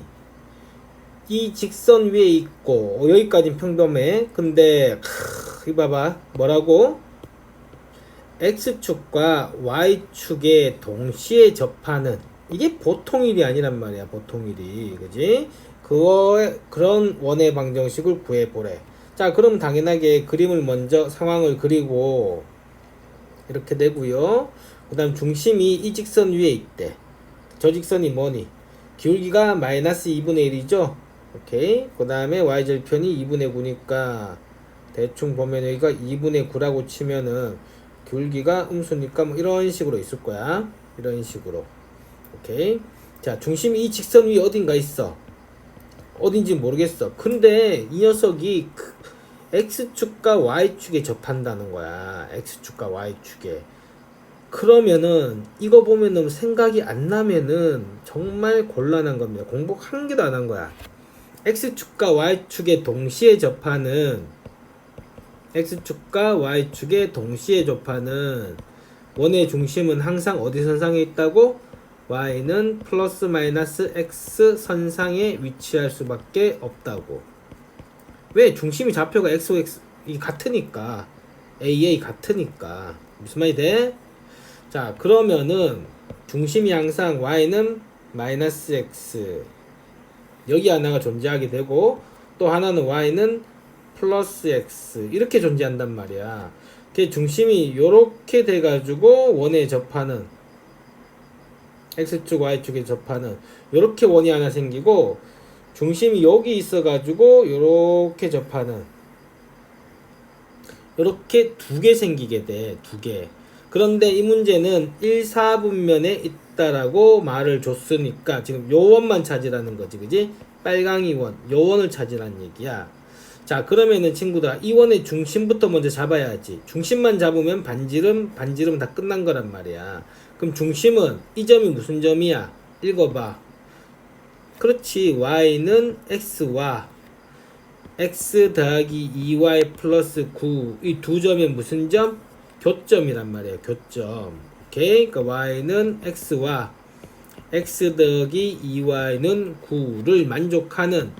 이 직선 위에 있고 여기까지는 평범해. 근데 이거 봐봐. 뭐라고? X축과 Y축에 동시에 접하는 이게 보통 일이 아니란 말이야. 보통 일이. 그지? 그런 원의 방정식을 구해보래. 자, 그럼 당연하게 그림을 먼저 상황을 그리고 이렇게 되고요. 그 다음 중심이 이 직선 위에 있대. 저 직선이 뭐니? 기울기가 마이너스 2분의 1이죠? 오케이. 그 다음에 Y절편이 2분의 9니까 대충 보면 여기가 2분의 9라고 치면은 기울기가 음수니까 뭐 이런 식으로 있을 거야. 이런 식으로. 오케이. 자, 중심이 이 직선 위에 어딘가 있어. 어딘지 모르겠어. 근데 이 녀석이 X축과 Y축에 접한다는 거야. X축과 Y축에. 그러면은 이거 보면은 생각이 안 나면은 정말 곤란한 겁니다. 공부 한 개도 안 한 거야. X축과 Y축에 동시에 접하는 X축과 Y축에 동시에 접하는 원의 중심은 항상 어디 선상에 있다고? Y는 플러스 마이너스 X 선상에 위치할 수밖에 없다고. 왜? 중심이 좌표가 X, X 이 같으니까. AA 같으니까. 무슨 말이 돼? 자, 그러면은 중심이 항상 Y는 마이너스 X 여기 하나가 존재하게 되고 또 하나는 Y는 플러스 x 이렇게 존재한단 말이야. 그 중심이 요렇게 돼가지고 원에 접하는 x축 y축에 접하는 요렇게 원이 하나 생기고 중심이 여기 있어가지고 요렇게 접하는 요렇게 두 개 생기게 돼. 두 개. 그런데 이 문제는 1, 4분면에 있다라고 말을 줬으니까 지금 요 원만 찾으라는 거지, 그지? 빨강이 원, 요 원을 찾으라는 얘기야. 자, 그러면은 친구들아 이 원의 중심부터 먼저 잡아야지. 중심만 잡으면 반지름 다 끝난 거란 말이야. 그럼 중심은 이 점이 무슨 점이야? 읽어봐. 그렇지. y는 x와 x 더하기 2y 플러스 9 이 두 점의 무슨 점? 교점이란 말이야. 교점. 오케이. 그러니까 y는 x와 x 더하기 2y는 9를 만족하는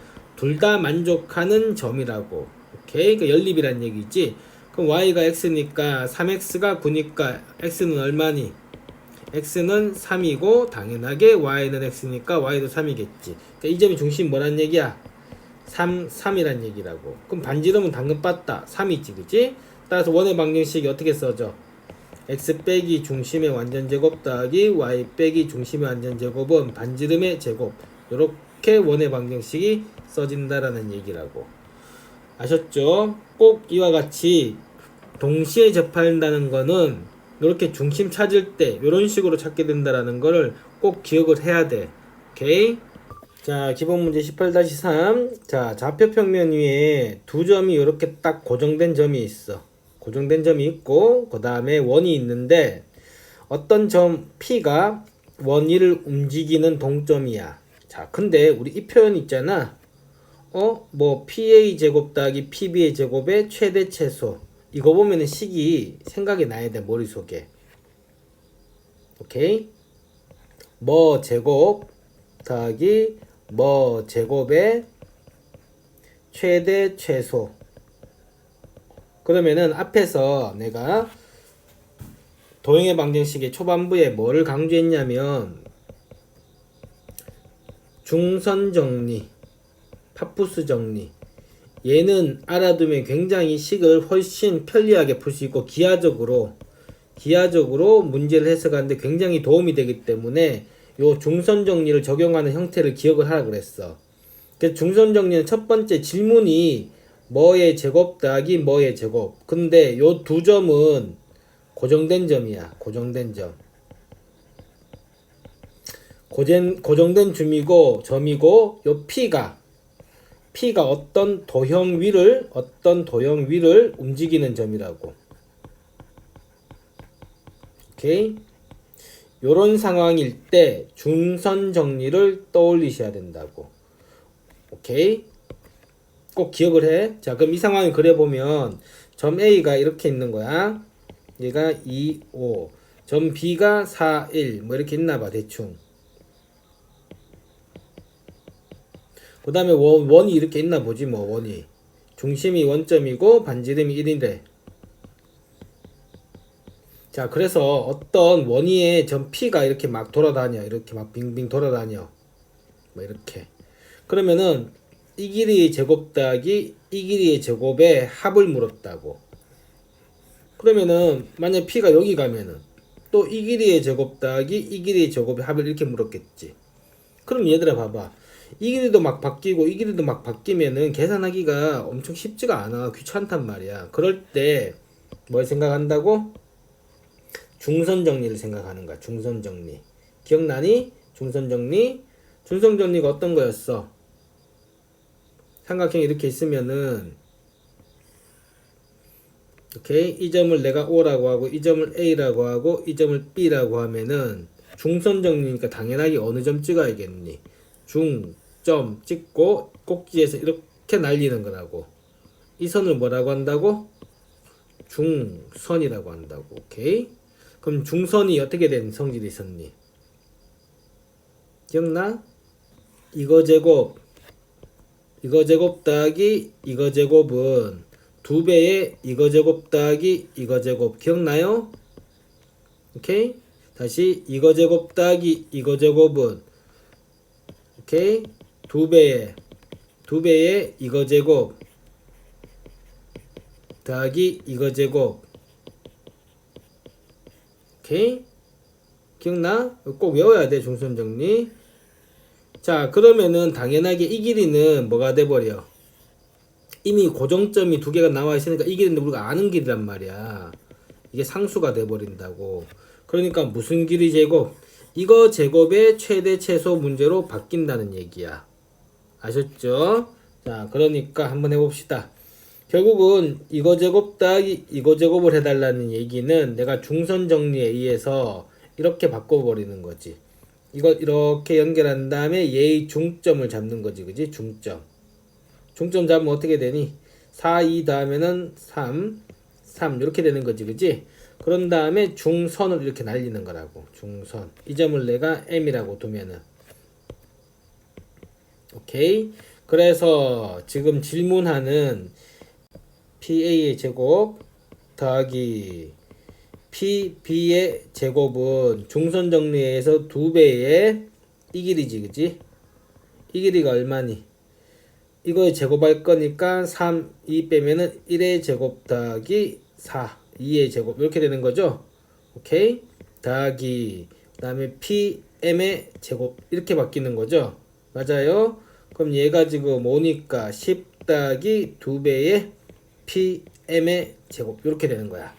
둘 다 만족하는 점이라고. 오케이? 그 연립이란 얘기지. 그럼 y가 x니까 3x가 9니까 x는 얼마니? x는 3이고 당연하게 y는 x니까 y도 3이겠지. 그러니까 이 점이 중심 뭐란 얘기야? 3이란 얘기라고. 그럼 반지름은 당근 빠따 3이지, 그치? 따라서 원의 방정식이 어떻게 써져? x 빼기 중심의 완전제곱 더하기 y 빼기 중심의 완전제곱은 반지름의 제곱. 요렇게 원의 방정식이 써진다라는 얘기라고. 아셨죠? 꼭 이와 같이 동시에 접한다는 거는 이렇게 중심 찾을 때 이런 식으로 찾게 된다라는 거를 꼭 기억을 해야 돼. 오케이? 자, 기본 문제 18-3. 자, 좌표 평면 위에 두 점이 이렇게 딱 고정된 점이 있어. 고정된 점이 있고 그 다음에 원이 있는데 어떤 점 P가 원위를 움직이는 동점이야. 자, 근데 우리 이 표현 있잖아. 뭐 PA 제곱 더하기 PB의 제곱의 최대 최소. 이거 보면은 식이 생각이 나야 돼, 머릿속에. 오케이? 뭐 제곱 더하기 뭐 제곱의 최대 최소. 그러면은 앞에서 내가 도형의 방정식의 초반부에 뭐를 강조했냐면 중선 정리, 파푸스 정리. 얘는 알아두면 굉장히 식을 훨씬 편리하게 풀 수 있고 기하적으로 문제를 해석하는데 굉장히 도움이 되기 때문에 요 중선 정리를 적용하는 형태를 기억을 하라 그랬어. 그래서 중선 정리는 첫 번째 질문이 뭐의 제곱 더하기 뭐의 제곱. 근데 요 두 점은 고정된 점이야. 고정된 점. 고정된 점이고 요 P가 어떤 도형 위를 움직이는 점이라고. 오케이? 요런 상황일 때 중선 정리를 떠올리셔야 된다고. 오케이? 꼭 기억을 해. 자, 그럼 이 상황을 그려보면 점 A가 이렇게 있는 거야. 얘가 2, 5. 점 B가 4, 1. 뭐 이렇게 있나봐, 대충. 그 다음에 원이 이렇게 있나 보지, 뭐, 원이. 중심이 원점이고 반지름이 1인데. 자, 그래서 어떤 원위의 점 P가 이렇게 막 돌아다녀. 이렇게 막 빙빙 돌아다녀. 뭐 이렇게. 그러면은 이 길이의 제곱 더하기 이 길이의 제곱의 합을 물었다고. 그러면은 만약 P가 여기 가면은 또 이 길이의 제곱 더하기 이 길이의 제곱의 합을 이렇게 물었겠지. 그럼 얘들아 봐봐. 이 길이도 막 바뀌고 이 길이도 막 바뀌면은 계산하기가 엄청 쉽지가 않아. 귀찮단 말이야. 그럴 때 뭘 생각한다고? 중선 정리를 생각하는 거야. 중선 정리. 기억나니? 중선 정리. 중선 정리가 어떤 거였어? 삼각형이 이렇게 있으면은 오케이? 이 점을 내가 O라고 하고 이 점을 A라고 하고 이 점을 B라고 하면은 중선 정리니까 당연하게 어느 점 찍어야겠니? 중점 찍고 꼭지에서 이렇게 날리는 거라고. 이 선을 뭐라고 한다고? 중선이라고 한다고. 오케이? 그럼 중선이 어떻게 된 성질이 있었니? 기억나? 이거 제곱 더하기 이거 제곱은 2배의 이거 제곱 더하기 이거 제곱. 기억나요? 오케이? 다시 이거 제곱 더하기 이거 제곱은 오케이? 2배의 이거 제곱 더하기 이거 제곱. 오케이? 기억나? 꼭 외워야 돼, 중선 정리. 자, 그러면은 당연하게 이 길이는 뭐가 돼버려? 이미 고정점이 두 개가 나와 있으니까 이 길이는 우리가 아는 길이란 말이야. 이게 상수가 돼버린다고. 그러니까 무슨 길이 제곱? 이거 제곱의 최대 최소 문제로 바뀐다는 얘기야. 아셨죠? 자, 그러니까 한번 해봅시다. 결국은 이거 제곱 더하기 이거 제곱을 해달라는 얘기는 내가 중선 정리에 의해서 이렇게 바꿔버리는 거지. 이거 이렇게 연결한 다음에 얘의 중점을 잡는 거지, 그지? 중점 잡으면 어떻게 되니? 4, 2 다음에는 3 이렇게 되는 거지, 그지? 그런 다음에 중선을 이렇게 날리는 거라고. 중선. 이 점을 내가 M이라고 두면은 오케이? 그래서 지금 질문하는 PA의 제곱 더하기 PB의 제곱은 중선 정리에서 2배의 이 길이지, 그지? 이 길이가 얼마니? 이거에 제곱할 거니까 3, 2 빼면은 1의 제곱 더하기 4, 2의 제곱 이렇게 되는 거죠. 오케이? 더하기 그 다음에 PM의 제곱 이렇게 바뀌는 거죠. 맞아요? 그럼 얘가 지금 5니까 10 더하기 2배의 PM의 제곱 이렇게 되는 거야.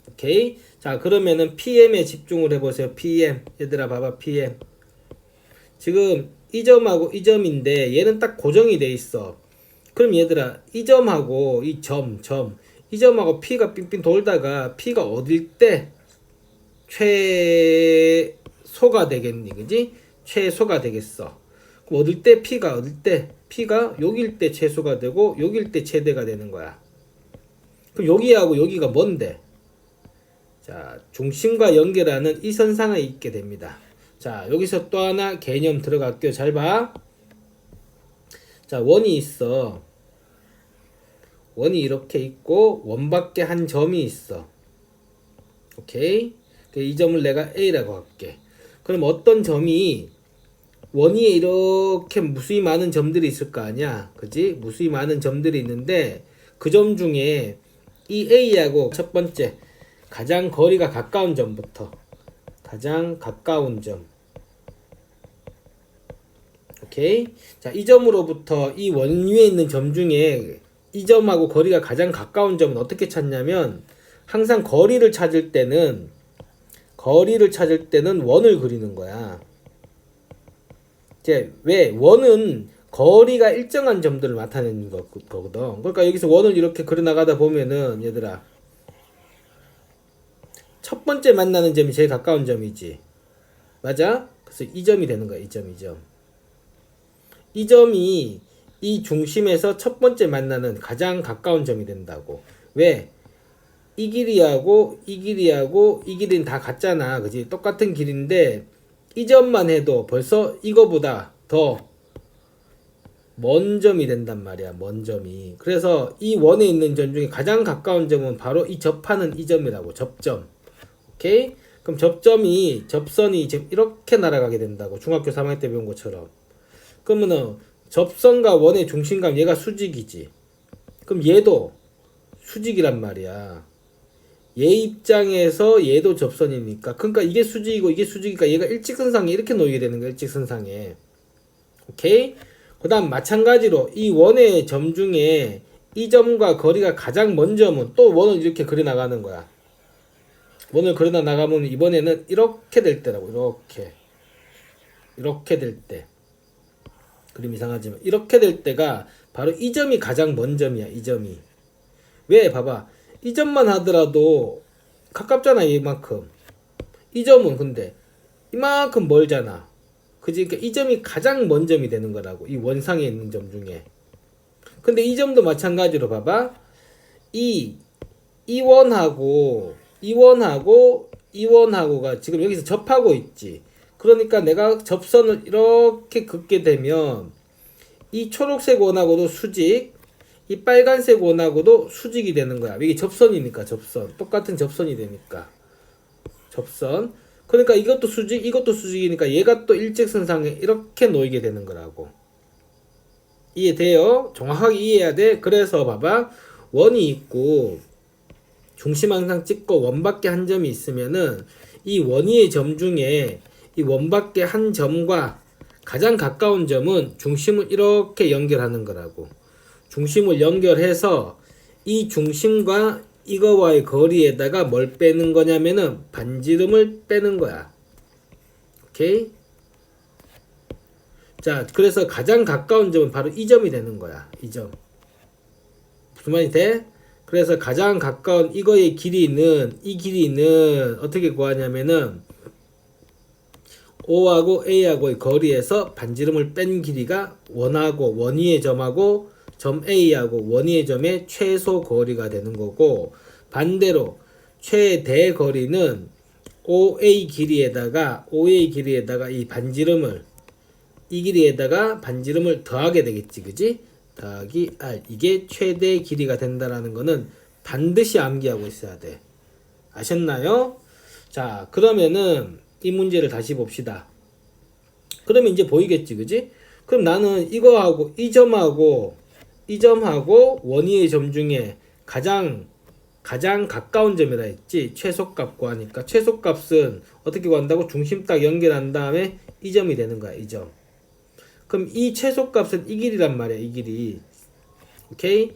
오케이? 자, 그러면은 PM에 집중을 해보세요. PM. 얘들아 봐봐. PM. 지금 이 점하고 이 점인데 얘는 딱 고정이 돼 있어. 그럼 얘들아 이 점하고 이 이 점하고 P가 삥삥 돌다가 P가 어딜 때 최소가 되겠니? 그지? 최소가 되겠어. 그럼 어딜 때 P가 어딜 때 P가 여길 때 최소가 되고 여길 때 최대가 되는 거야. 그럼 여기하고 여기가 뭔데? 자, 중심과 연결하는 이 선상에 있게 됩니다. 자, 여기서 또 하나 개념 들어갈게요. 잘 봐. 자, 원이 있어. 원이 이렇게 있고 원밖에 한 점이 있어. 오케이? 이 점을 내가 A라고 할게. 그럼 어떤 점이 원위에 이렇게 무수히 많은 점들이 있을 거 아니야. 그지? 무수히 많은 점들이 있는데 그 점 중에 이 A하고 첫 번째 가장 거리가 가까운 점부터 가장 가까운 점. 오케이? 자, 이 점으로부터 이 원위에 있는 점 중에 이 점하고 거리가 가장 가까운 점은 어떻게 찾냐면 항상 거리를 찾을 때는 원을 그리는 거야. 이제 왜? 원은 거리가 일정한 점들을 나타내는 거거든. 그러니까 여기서 원을 이렇게 그려나가다 보면은 얘들아 첫 번째 만나는 점이 제일 가까운 점이지. 맞아? 그래서 이 점이 되는 거야. 이 점. 이 점이 이 중심에서 첫 번째 만나는 가장 가까운 점이 된다고. 왜? 이 길이하고 이 길이는 다 같잖아. 그지? 똑같은 길인데 이 점만 해도 벌써 이거보다 더 먼 점이 된단 말이야. 먼 점이. 그래서 이 원에 있는 점 중에 가장 가까운 점은 바로 이 접하는 이 점이라고. 접점. 오케이? 그럼 접선이 지금 이렇게 날아가게 된다고. 중학교 3학년 때 배운 것처럼. 그러면은 접선과 원의 중심감 얘가 수직이지. 그럼 얘도 수직이란 말이야. 얘 입장에서 얘도 접선이니까. 그러니까 이게 수직이고 이게 수직이니까 얘가 일직선상에 이렇게 놓이게 되는 거야. 일직선상에. 오케이? 그 다음 마찬가지로 이 원의 점 중에 이 점과 거리가 가장 먼 점은 또 원을 이렇게 그려나가는 거야. 원을 그려나가면 이번에는 이렇게 될 때라고. 이렇게 될 때. 그림 이상하지만 이렇게 될 때가 바로 이 점이 가장 먼 점이야. 이 점이. 왜? 봐봐. 이 점만 하더라도 가깝잖아. 이만큼. 이 점은 근데 이만큼 멀잖아. 그지? 그러니까 이 점이 가장 먼 점이 되는 거라고. 이 원상에 있는 점 중에. 근데 이 점도 마찬가지로 봐봐. 이 원하고가 지금 여기서 접하고 있지. 그러니까 내가 접선을 이렇게 긋게 되면 이 초록색 원하고도 수직, 이 빨간색 원하고도 수직이 되는 거야. 이게 접선이니까 접선. 똑같은 접선이 되니까. 접선. 그러니까 이것도 수직, 이것도 수직이니까 얘가 또 일직선상에 이렇게 놓이게 되는 거라고. 이해돼요? 정확하게 이해해야 돼. 그래서 봐봐. 원이 있고 중심 항상 찍고 원밖에 한 점이 있으면은 이 원위의 점 중에 이 원밖에 한 점과 가장 가까운 점은 중심을 이렇게 연결하는 거라고. 중심을 연결해서 이 중심과 이거와의 거리에다가 뭘 빼는 거냐면은 반지름을 빼는 거야. 오케이? 자, 그래서 가장 가까운 점은 바로 이 점이 되는 거야. 이 점. 무슨 말이 돼? 그래서 가장 가까운 이거의 길이는 이 길이는 어떻게 구하냐면은 O하고 A하고의 거리에서 반지름을 뺀 길이가 원하고 원위의 점하고 점 A하고 원위의 점의 최소 거리가 되는 거고, 반대로 최대 거리는 OA 길이에다가 이 반지름을 이 길이에다가 반지름을 더하게 되겠지, 그지? 더하기 R. 이게 최대 길이가 된다라는 거는 반드시 암기하고 있어야 돼. 아셨나요? 자, 그러면은 이 문제를 다시 봅시다. 그러면 이제 보이겠지, 그지? 그럼 나는 이거하고 이 점하고 원위의 점 중에 가장 가까운 점이라 했지. 최소값 구하니까 최소값은 어떻게 구한다고? 중심 딱 연결한 다음에 이 점이 되는 거야, 이 점. 그럼 이 최소값은 이 길이란 말이야, 이 길이. 오케이?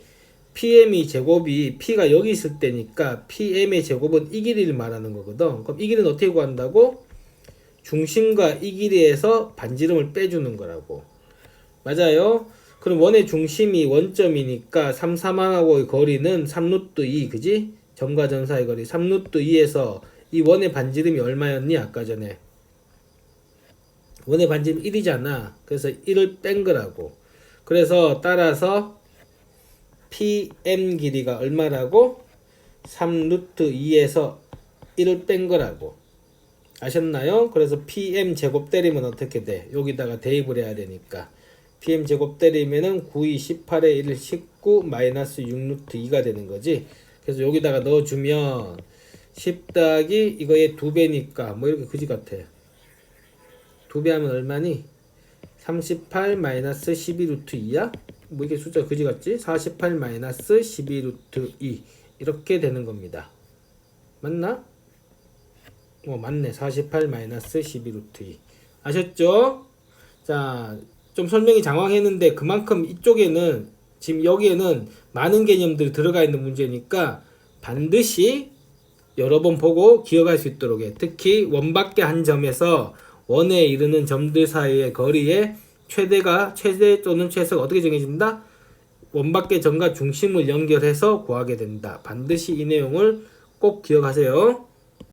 PM의 제곱이 P가 여기 있을 때니까 PM의 제곱은 이 길이를 말하는 거거든. 그럼 이 길이는 어떻게 구한다고? 중심과 이 길이에서 반지름을 빼주는 거라고. 맞아요? 그럼 원의 중심이 원점이니까 3, 4망하고의 거리는 3루트 2, 그지? 점과 점 사이 거리 3루트 2에서 이 원의 반지름이 얼마였니? 아까 전에 원의 반지름 1이잖아. 그래서 1을 뺀 거라고. 그래서 따라서 PM 길이가 얼마라고? 3루트 2에서 1을 뺀 거라고. 아셨나요? 그래서 PM 제곱 때리면 어떻게 돼? 여기다가 대입을 해야 되니까 PM 제곱 때리면은 9, 2, 18에 1, 19 마이너스 6루트 2가 되는 거지. 그래서 여기다가 넣어주면 10 더하기 이거의 2배니까 뭐 이렇게 그지 같아. 2배 하면 얼마니? 38 마이너스 12루트 2야? 뭐 이게 숫자 그지 같지? 48 마이너스 12루트 2 이렇게 되는 겁니다. 맞나? 맞네. 48 마이너스 12루트 2 아셨죠? 자, 좀 설명이 장황했는데 그만큼 이쪽에는 지금 여기에는 많은 개념들이 들어가 있는 문제니까 반드시 여러 번 보고 기억할 수 있도록 해. 특히 원밖에 한 점에서 원에 이르는 점들 사이의 거리의 최대 또는 최소가 어떻게 정해진다? 원밖의 점과 중심을 연결해서 구하게 된다. 반드시 이 내용을 꼭 기억하세요.